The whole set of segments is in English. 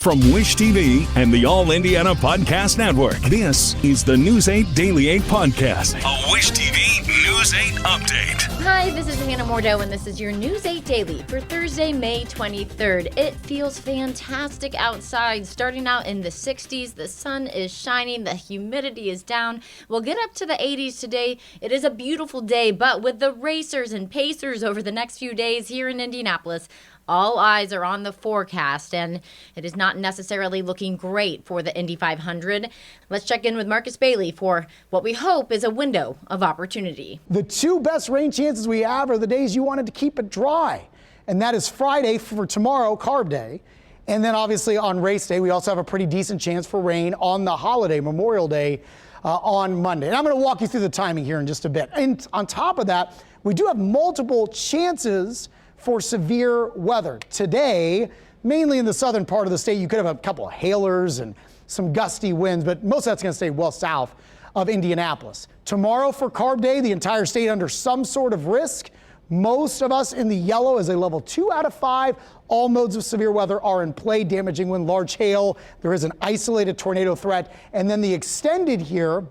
From Wish TV and the All Indiana Podcast Network, this is the News 8 Daily 8 Podcast, a Wish TV News 8 update. Hi, this is Hannah Mordo, and this is your News 8 Daily for Thursday, May 23rd. It feels fantastic outside, starting out in the 60s. The sun is shining, the humidity is down. We'll get up to the 80s today. It is a beautiful day, but with the racers and pacers over the next few days here in Indianapolis, all eyes are on the forecast, and it is not necessarily looking great for the Indy 500. Let's check in with Marcus Bailey for what we hope is a window of opportunity. The two best rain chances we have are the days you wanted to keep it dry, and that is Friday for tomorrow, Carb Day. And then obviously on race day, we also have a pretty decent chance for rain on the holiday, Memorial Day, on Monday. And I'm going to walk you through the timing here in just a bit. And on top of that, we do have multiple chances for severe weather. Today, mainly in the southern part of the state, you could have a couple of hailers and some gusty winds, but most of that's going to stay well south of Indianapolis. Tomorrow for Carb Day, the entire state under some sort of risk. Most of us in the yellow is a level 2 out of 5. All modes of severe weather are in play, damaging wind, large hail. There is an isolated tornado threat. And then the extended here,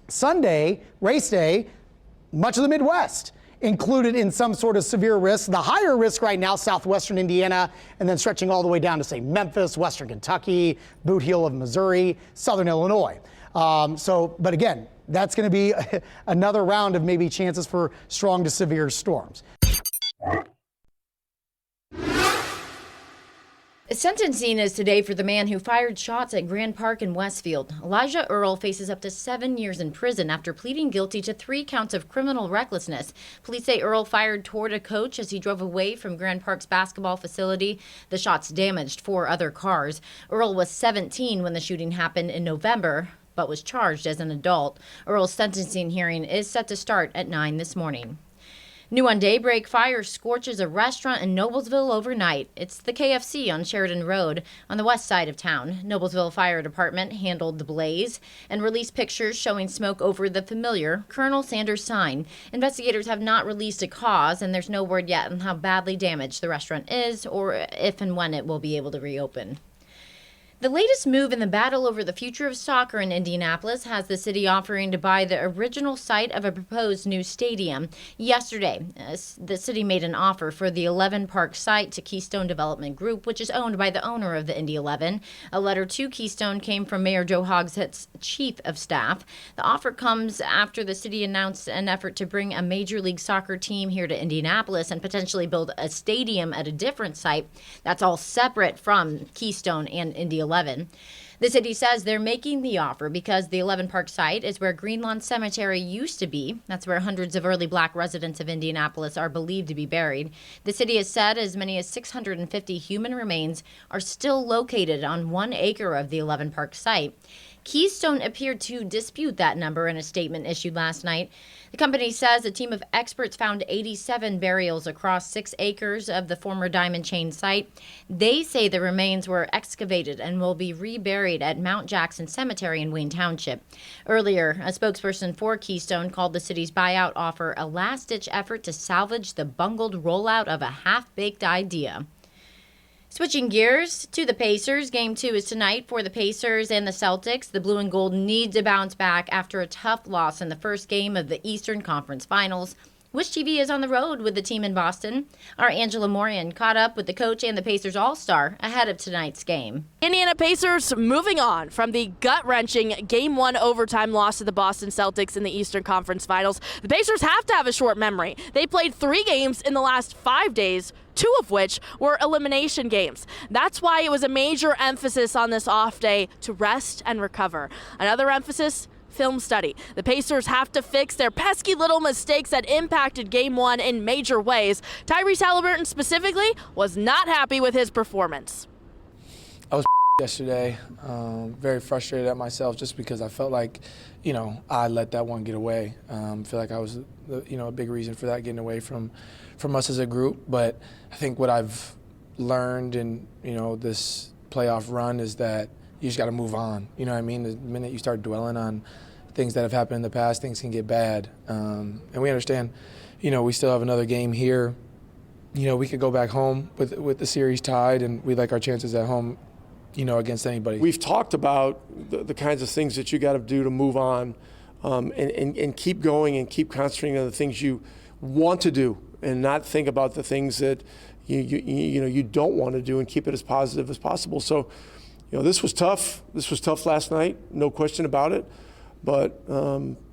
Sunday, race day, much of the Midwest included in some sort of severe risk. The higher risk right now, southwestern Indiana, and then stretching all the way down to, say, Memphis, western Kentucky, Boot Heel of Missouri, southern Illinois. But again, that's going to be another round of maybe chances for strong to severe storms. Sentencing is today for the man who fired shots at Grand Park in Westfield. Elijah Earl faces up to 7 years in prison after pleading guilty to 3 counts of criminal recklessness. Police say Earl fired toward a coach as he drove away from Grand Park's basketball facility. The shots damaged 4 other cars. Earl was 17 when the shooting happened in November, but was charged as an adult. Earl's sentencing hearing is set to start at 9 this morning. New on Daybreak, fire scorches a restaurant in Noblesville overnight. It's the KFC on Sheridan Road on the west side of town. Noblesville Fire Department handled the blaze and released pictures showing smoke over the familiar Colonel Sanders sign. Investigators have not released a cause, and there's no word yet on how badly damaged the restaurant is or if and when it will be able to reopen. The latest move in the battle over the future of soccer in Indianapolis has the city offering to buy the original site of a proposed new stadium. Yesterday, the city made an offer for the 11-park site to Keystone Development Group, which is owned by the owner of the Indy 11. A letter to Keystone came from Mayor Joe Hogsett's chief of staff. The offer comes after the city announced an effort to bring a Major League Soccer team here to Indianapolis and potentially build a stadium at a different site that's all separate from Keystone and Indy 11. The city says they're making the offer because the 11-park site is where Greenlawn Cemetery used to be. That's where hundreds of early black residents of Indianapolis are believed to be buried. The city has said as many as 650 human remains are still located on 1 acre of the 11-park site. Keystone appeared to dispute that number in a statement issued last night. The company says a team of experts found 87 burials across 6 acres of the former Diamond Chain site. They say the remains were excavated and will be reburied at Mount Jackson Cemetery in Wayne Township. Earlier, a spokesperson for Keystone called the city's buyout offer a last-ditch effort to salvage the bungled rollout of a half-baked idea. Switching gears to the Pacers, Game 2 is tonight for the Pacers and the Celtics. The Blue and Gold need to bounce back after a tough loss in the first game of the Eastern Conference Finals. Wish TV is on the road with the team in Boston. Our Angela Morian caught up with the coach and the Pacers All-Star ahead of tonight's game. Indiana Pacers moving on from the gut-wrenching Game 1 overtime loss to the Boston Celtics in the Eastern Conference Finals. The Pacers have to have a short memory. They played 3 games in the last 5 days, 2 of which were elimination games. That's why it was a major emphasis on this off day to rest and recover. Another emphasis, film study. The Pacers have to fix their pesky little mistakes that impacted Game 1 in major ways. Tyrese Halliburton specifically was not happy with his performance. I was yesterday, very frustrated at myself just because I felt like, I let that one get away. I feel like I was, a big reason for that getting away from us as a group. But I think what I've learned in, this playoff run is that you just got to move on. You know what I mean? The minute you start dwelling on things that have happened in the past, things can get bad. And we understand, we still have another game here. We could go back home with the series tied, and we like our chances at home against anybody. We've talked about the kinds of things that you got to do to move on, and keep going and keep concentrating on the things you want to do and not think about the things that you don't want to do, and keep it as positive as possible. So, this was tough. This was tough last night, no question about it. But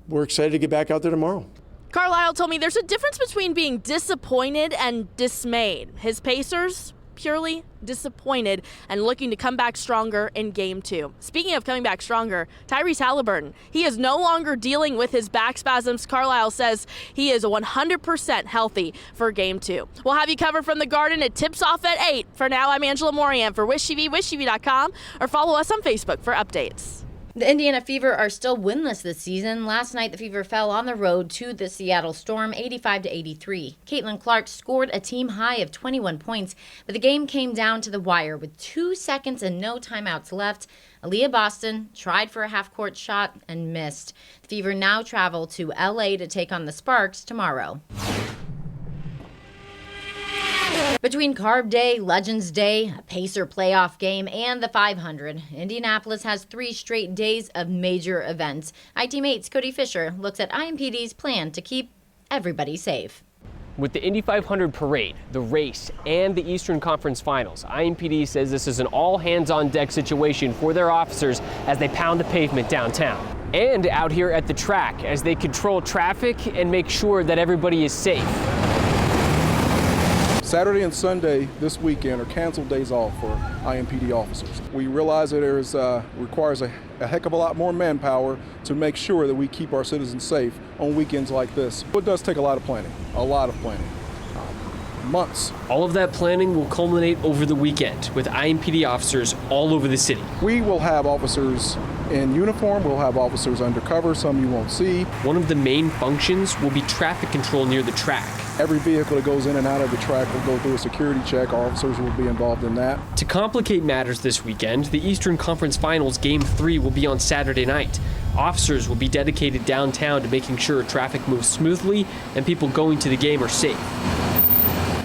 we're excited to get back out there tomorrow. Carlisle told me there's a difference between being disappointed and dismayed. His Pacers, purely disappointed and looking to come back stronger in Game 2. Speaking of coming back stronger, Tyrese Halliburton, he is no longer dealing with his back spasms. Carlisle says he is 100% healthy for Game 2. We'll have you covered from the Garden. It tips off at 8. For now, I'm Angela Morian for Wish TV, wishtv.com, or follow us on Facebook for updates. The Indiana Fever are still winless this season. Last night, the Fever fell on the road to the Seattle Storm, 85-83. Caitlin Clark scored a team high of 21 points, but the game came down to the wire with 2 seconds and no timeouts left. Aaliyah Boston tried for a half-court shot and missed. The Fever now travel to L.A. to take on the Sparks tomorrow. Between Carb Day, Legends Day, a Pacer playoff game, and the 500, Indianapolis has 3 straight days of major events. IT-Mate's Cody Fisher looks at IMPD's plan to keep everybody safe. With the Indy 500 parade, the race, and the Eastern Conference Finals, IMPD says this is an all-hands-on-deck situation for their officers as they pound the pavement downtown. And out here at the track as they control traffic and make sure that everybody is safe. Saturday and Sunday this weekend are canceled days off for IMPD officers. We realize that there requires a heck of a lot more manpower to make sure that we keep our citizens safe on weekends like this. It does take a lot of planning, months. All of that planning will culminate over the weekend with IMPD officers all over the city. We will have officers in uniform, we'll have officers undercover, some you won't see. One of the main functions will be traffic control near the track. Every vehicle that goes in and out of the track will go through a security check. Our officers will be involved in that. To complicate matters this weekend, the Eastern Conference Finals Game 3 will be on Saturday night. Officers will be dedicated downtown to making sure traffic moves smoothly and people going to the game are safe.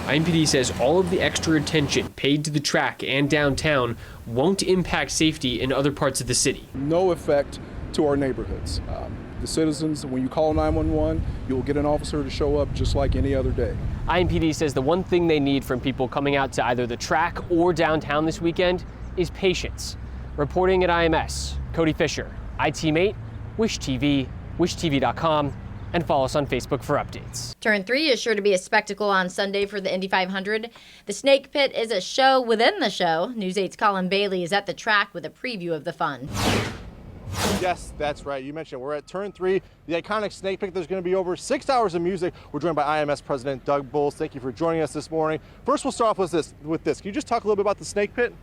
IMPD says all of the extra attention paid to the track and downtown won't impact safety in other parts of the city. No effect to our neighborhoods. The citizens, when you call 911, you'll get an officer to show up just like any other day. IMPD says the one thing they need from people coming out to either the track or downtown this weekend is patience. Reporting at IMS, Cody Fisher, IT-Mate, Wish TV, wishtv.com, and follow us on Facebook for updates. Turn 3 is sure to be a spectacle on Sunday for the Indy 500. The Snake Pit is a show within the show. News 8's Colin Bailey is at the track with a preview of the fun. Yes, that's right. You mentioned we're at Turn 3, the iconic Snake Pit. There's going to be over 6 hours of music. We're joined by IMS President Doug Bowles. Thank you for joining us this morning. First, we'll start off with this. Can you just talk a little bit about the Snake Pit?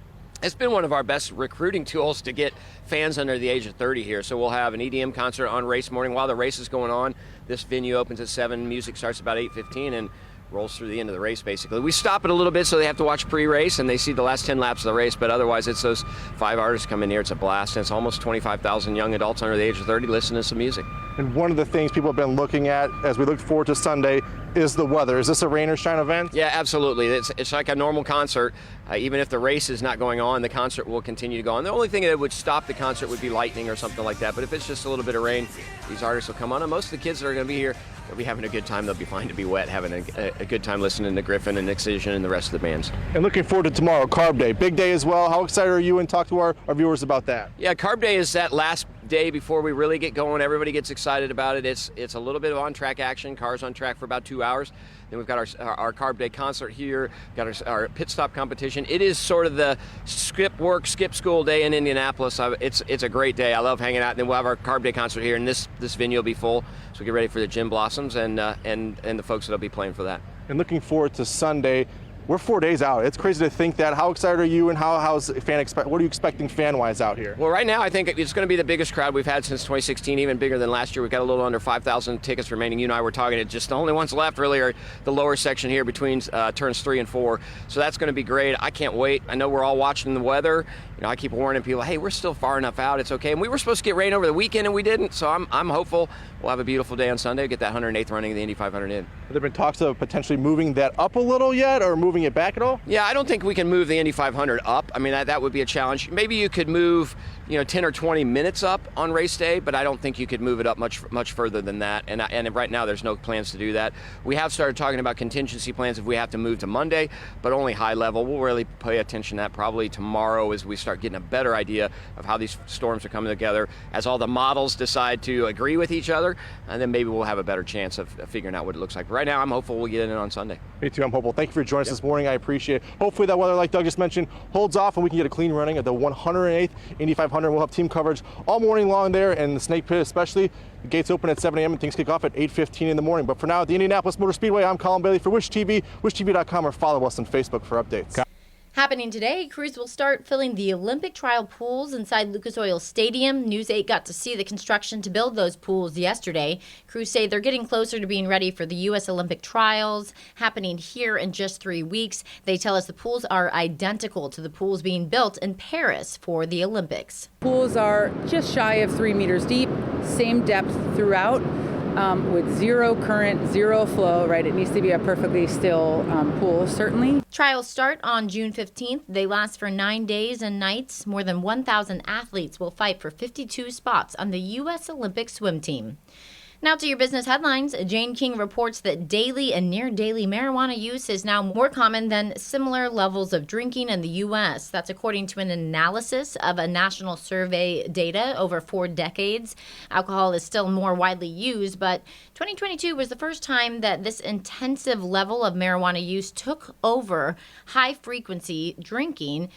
It's been one of our best recruiting tools to get fans under the age of 30 here. So we'll have an EDM concert on race morning while the race is going on. This venue opens at 7, music starts about 8:15 and rolls through the end of the race, basically. We stop it a little bit so they have to watch pre-race and they see the last 10 laps of the race, but otherwise it's those 5 artists come in here. It's a blast, and it's almost 25,000 young adults under the age of 30 listening to some music. And one of the things people have been looking at as we look forward to Sunday is the weather. Is this a rain or shine event? Yeah, absolutely. It's like a normal concert. Even if the race is not going on, the concert will continue to go on. The only thing that would stop the concert would be lightning or something like that. But if it's just a little bit of rain, these artists will come on. And most of the kids that are going to be here, they'll be having a good time. They'll be fine to be wet, having a good time listening to Griffin and Excision and the rest of the bands. And looking forward to tomorrow, Carb Day. Big day as well. How excited are you? And talk to our viewers about that. Yeah, Carb Day is that last day before we really get going. Everybody gets excited about it. It's a little bit of on-track action. Cars on track for about 2 hours. Then we've got our Carb Day concert here. Got our pit stop competition. It is sort of the skip work, skip school day in Indianapolis. It's a great day. I love hanging out. And then we'll have our Carb Day concert here, and this venue will be full. So get ready for the Gin Blossoms and the folks that'll be playing for that. And looking forward to Sunday. We're 4 days out. It's crazy to think that. How excited are you, and what are you expecting fan-wise out here? Well, right now I think it's going to be the biggest crowd we've had since 2016, even bigger than last year. We've got a little under 5,000 tickets remaining. You and I were talking. It's just the only ones left really are the lower section here between turns 3 and 4. So that's going to be great. I can't wait. I know we're all watching the weather. I keep warning people, hey, we're still far enough out. It's okay. And we were supposed to get rain over the weekend, and we didn't. So I'm hopeful we'll have a beautiful day on Sunday, get that 108th running of the Indy 500 in. Have there been talks of potentially moving that up a little yet, or moving it back at all? Yeah, I don't think we can move the Indy 500 up. I mean, that would be a challenge. Maybe you could move, 10 or 20 minutes up on race day, but I don't think you could move it up much further than that. And right now, there's no plans to do that. We have started talking about contingency plans if we have to move to Monday, but only high level. We'll really pay attention to that probably tomorrow as we start getting a better idea of how these storms are coming together, as all the models decide to agree with each other, and then maybe we'll have a better chance of figuring out what it looks like. But right now, I'm hopeful we'll get in on Sunday. Me too, I'm hopeful. Thank you for joining us this morning. I appreciate it. Hopefully that weather, like Doug just mentioned, holds off and we can get a clean running of the 108th Indy 500. We'll have team coverage all morning long there, and the Snake Pit especially. The gates open at 7 a.m. and things kick off at 8:15 in the morning. But for now, at the Indianapolis Motor Speedway, I'm Colin Bailey for Wish TV, wishtv.com, or follow us on Facebook for updates. Happening today, crews will start filling the Olympic trial pools inside Lucas Oil Stadium. News 8 got to see the construction to build those pools yesterday. Crews say they're getting closer to being ready for the U.S. Olympic trials happening here in just 3 weeks. They tell us the pools are identical to the pools being built in Paris for the Olympics. Pools are just shy of 3 meters deep, same depth throughout. With zero current, zero flow, right? It needs to be a perfectly still pool, certainly. Trials start on June 15th. They last for 9 days and nights. More than 1,000 athletes will fight for 52 spots on the U.S. Olympic swim team. Now to your business headlines. Jane King reports that daily and near-daily marijuana use is now more common than similar levels of drinking in the U.S. That's according to an analysis of a national survey data over 4 decades. Alcohol is still more widely used, but 2022 was the first time that this intensive level of marijuana use took over high-frequency drinking.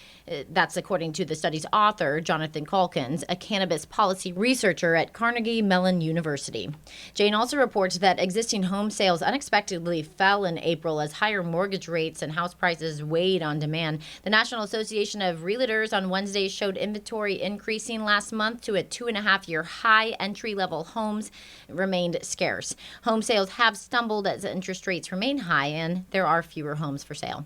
That's according to the study's author, Jonathan Calkins, a cannabis policy researcher at Carnegie Mellon University. Jane also reports that existing home sales unexpectedly fell in April as higher mortgage rates and house prices weighed on demand. The National Association of Realtors on Wednesday showed inventory increasing last month to a 2.5-year high. Entry-level homes remained scarce. Home sales have stumbled as interest rates remain high and there are fewer homes for sale.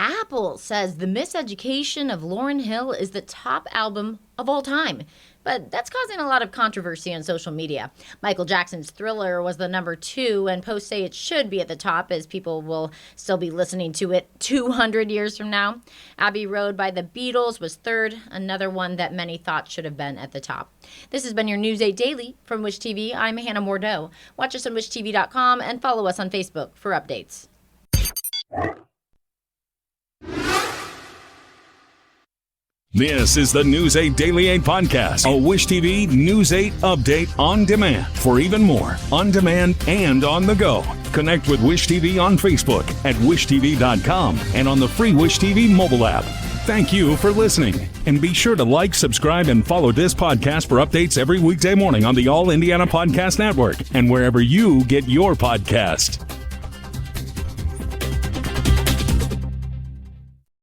Apple says The Miseducation of Lauryn Hill is the top album of all time. But that's causing a lot of controversy on social media. Michael Jackson's Thriller was the number 2, and posts say it should be at the top as people will still be listening to it 200 years from now. Abbey Road by the Beatles was 3rd, another one that many thought should have been at the top. This has been your News 8 Daily from Wish TV. I'm Hannah Mordeau. Watch us on wishtv.com and follow us on Facebook for updates. This is the News 8 Daily 8 podcast, a Wish TV News 8 update on demand. For even more, on demand and on the go. Connect with Wish TV on Facebook at wishtv.com and on the free Wish TV mobile app. Thank you for listening. And be sure to like, subscribe, and follow this podcast for updates every weekday morning on the All Indiana Podcast Network and wherever you get your podcast.